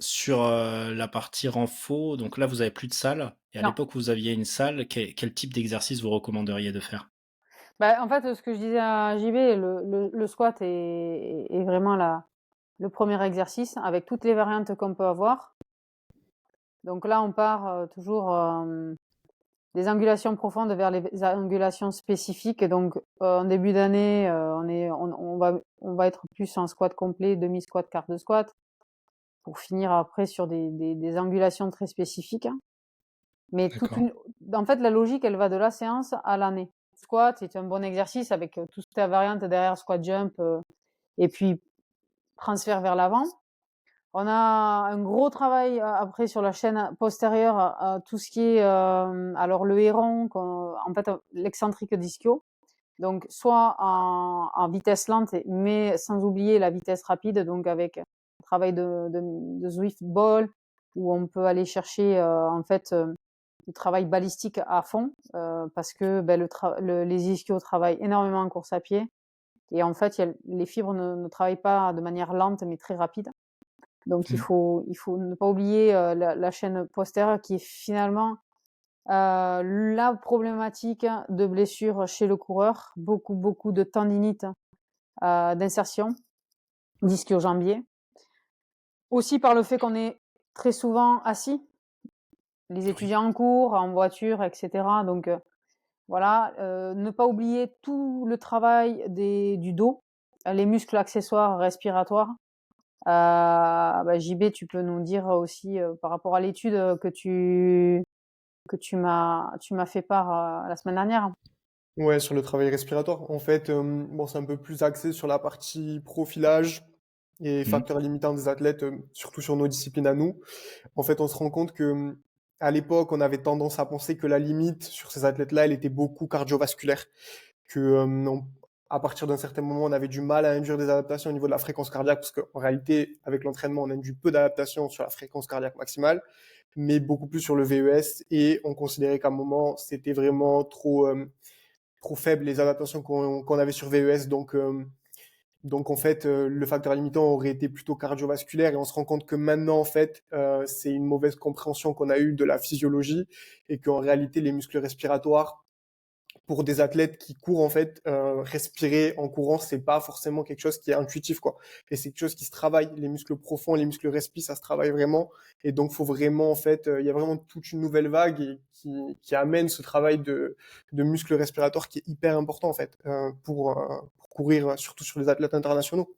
Sur, la partie renfo, donc là, vous avez plus de salle et à Non. l'époque où vous aviez une salle, quel type d'exercice vous recommanderiez de faire? Bah, en fait, ce que je disais à JB, le squat est vraiment le premier exercice avec toutes les variantes qu'on peut avoir. Donc là, on part, toujours, des angulations profondes vers les angulations spécifiques. Donc, en début d'année, on va être plus en squat complet, demi-squat, quart de squat, pour finir après sur des angulations très spécifiques, hein. Mais toute D'accord. une En fait, la logique, elle va de la séance à l'année. Squat, c'est un bon exercice avec, toute ta variante derrière, squat jump, et puis transfert vers l'avant. On a un gros travail, après sur la chaîne postérieure, tout ce qui est, alors le héron en fait, l'excentrique d'ischio. Donc soit en vitesse lente mais sans oublier la vitesse rapide, donc avec travail de Zwift ball où on peut aller chercher, en fait, du travail balistique à fond, parce que, beh, les ischios travaillent énormément en course à pied et en fait, il y a les fibres ne travaillent pas de manière lente mais très rapide. Donc il Mmh. faut il faut ne pas oublier, la chaîne postérieure qui est finalement, la problématique de blessure chez le coureur. Beaucoup, beaucoup de tendinite, d'insertion, d'ischio-jambier. Aussi par le fait qu'on est très souvent assis, les Oui. étudiants en cours, en voiture et cetera, donc voilà, ne pas oublier tout le travail du dos, les muscles accessoires respiratoires. Bah, JB, tu peux nous dire aussi, par rapport à l'étude, que tu m'as fait part, la semaine dernière? Ouais, sur le travail respiratoire. En fait, bon, c'est un peu plus axé sur la partie profilage et Mmh. facteurs limitants des athlètes, surtout sur nos disciplines à nous. En fait, on se rend compte que, à l'époque, on avait tendance à penser que la limite sur ces athlètes-là, elle était beaucoup cardiovasculaire. Que, à partir d'un certain moment, on avait du mal à induire des adaptations au niveau de la fréquence cardiaque parce qu'en réalité, avec l'entraînement, on induit peu d'adaptations sur la fréquence cardiaque maximale, mais beaucoup plus sur le VES et on considérait qu'à un moment, c'était vraiment trop faible les adaptations qu'on avait sur VES. Donc en fait, le facteur limitant aurait été plutôt cardiovasculaire et on se rend compte que maintenant, en fait, c'est une mauvaise compréhension qu'on a eue de la physiologie et qu'en réalité, les muscles respiratoires, pour des athlètes qui courent en fait, respirer en courant, c'est pas forcément quelque chose qui est intuitif quoi. Et c'est quelque chose qui se travaille. Les muscles profonds, les muscles respi, ça se travaille vraiment. Et donc faut vraiment en fait, il y a vraiment toute une nouvelle vague qui amène ce travail de muscles respiratoires qui est hyper important en fait pour courir surtout sur les athlètes internationaux.